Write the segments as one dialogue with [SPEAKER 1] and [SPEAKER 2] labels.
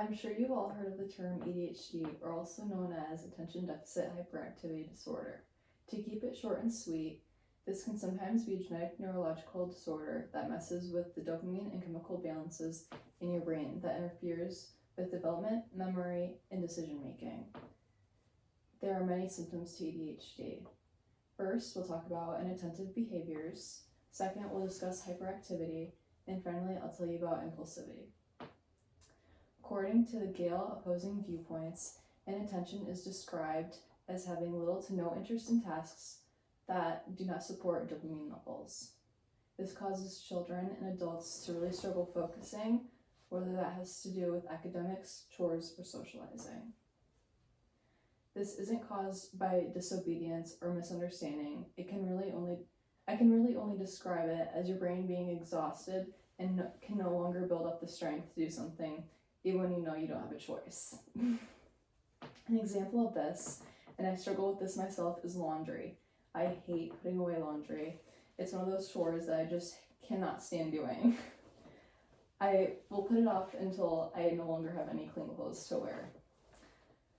[SPEAKER 1] I'm sure you've all heard of the term ADHD, or also known as Attention Deficit Hyperactivity Disorder. To keep it short and sweet, this can sometimes be a genetic neurological disorder that messes with the dopamine and chemical balances in your brain that interferes with development, memory, and decision making. There are many symptoms to ADHD. First, we'll talk about inattentive behaviors. Second, we'll discuss hyperactivity. And finally, I'll tell you about impulsivity. According to the Gale opposing viewpoints, inattention is described as having little to no interest in tasks that do not support dopamine levels. This causes children and adults to really struggle focusing, whether that has to do with academics, chores, or socializing. This isn't caused by disobedience or misunderstanding. I can really only describe it as your brain being exhausted and can no longer build up the strength to do something, even when you know you don't have a choice. An example of this, and I struggle with this myself, is laundry. I hate putting away laundry. It's one of those chores that I just cannot stand doing. I will put it off until I no longer have any clean clothes to wear.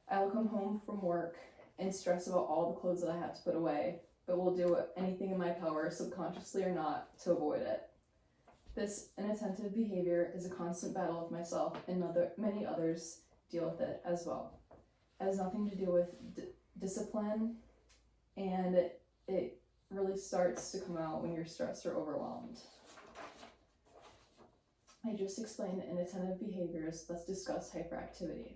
[SPEAKER 1] I will come home from work and stress about all the clothes that I have to put away, but will do anything in my power, subconsciously or not, to avoid it. This inattentive behavior is a constant battle with myself, and many others deal with it as well. It has nothing to do with discipline, and it really starts to come out when you're stressed or overwhelmed. I just explained inattentive behaviors. Let's discuss hyperactivity.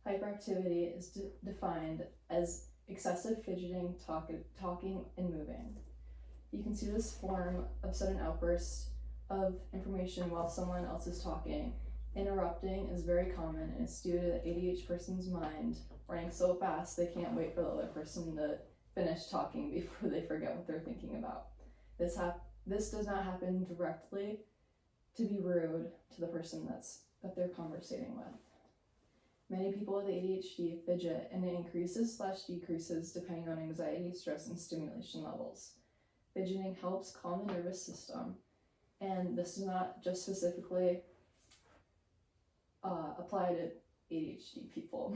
[SPEAKER 1] Hyperactivity is defined as excessive fidgeting, talking, and moving. You can see this form of sudden outbursts of information while someone else is talking. Interrupting is very common, and it's due to the ADHD person's mind running so fast they can't wait for the other person to finish talking before they forget what they're thinking about. This does not happen directly to be rude to the person that they're conversating with. Many people with ADHD fidget, and it increases/decreases depending on anxiety, stress, and stimulation levels. Fidgeting helps calm the nervous system, and this does not just specifically apply to ADHD people.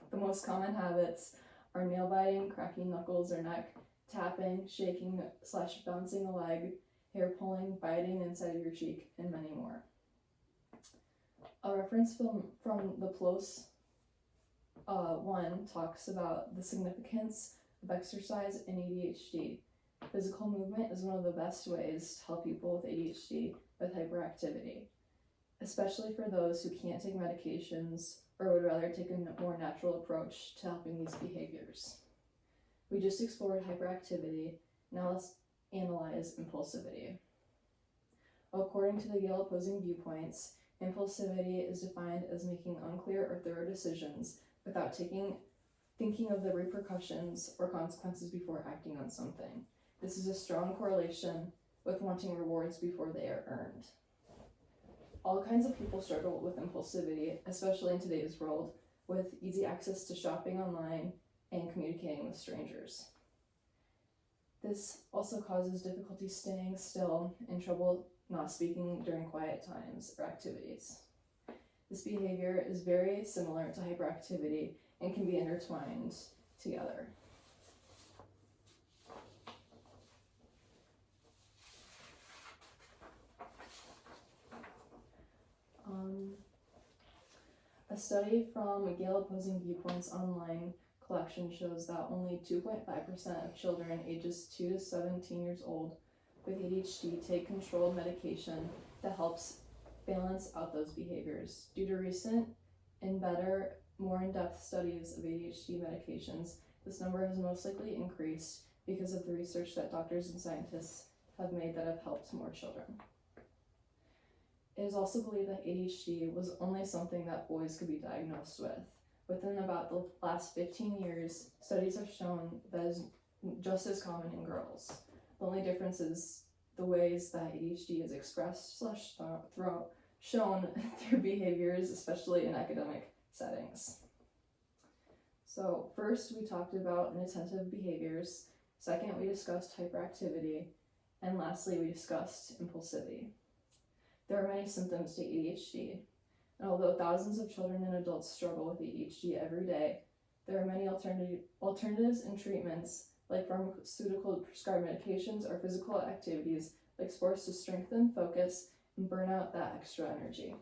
[SPEAKER 1] The most common habits are nail biting, cracking knuckles or neck, tapping, shaking/bouncing a leg, hair pulling, biting inside of your cheek, and many more. A reference film from the PLOS 1 talks about the significance of exercise in ADHD. Physical movement is one of the best ways to help people with ADHD with hyperactivity, especially for those who can't take medications or would rather take a more natural approach to helping these behaviors. We just explored hyperactivity. Now let's analyze impulsivity. According to the Yale opposing viewpoints, impulsivity is defined as making unclear or thorough decisions without thinking of the repercussions or consequences before acting on something. This is a strong correlation with wanting rewards before they are earned. All kinds of people struggle with impulsivity, especially in today's world, with easy access to shopping online and communicating with strangers. This also causes difficulty staying still and trouble not speaking during quiet times or activities. This behavior is very similar to hyperactivity and can be intertwined together. A study from Gale Opposing Viewpoints online collection shows that only 2.5% of children ages 2 to 17 years old with ADHD take controlled medication that helps balance out those behaviors. Due to recent and better, more in-depth studies of ADHD medications, this number has most likely increased because of the research that doctors and scientists have made that have helped more children. It is also believed that ADHD was only something that boys could be diagnosed with. Within about the last 15 years, studies have shown that it is just as common in girls. The only difference is the ways that ADHD is expressed shown through behaviors, especially in academic settings. So first, we talked about inattentive behaviors. Second, we discussed hyperactivity. And lastly, we discussed impulsivity. There are many symptoms to ADHD. And although thousands of children and adults struggle with ADHD every day, there are many alternatives and treatments like pharmaceutical prescribed medications or physical activities like sports to strengthen, focus, and burn out that extra energy.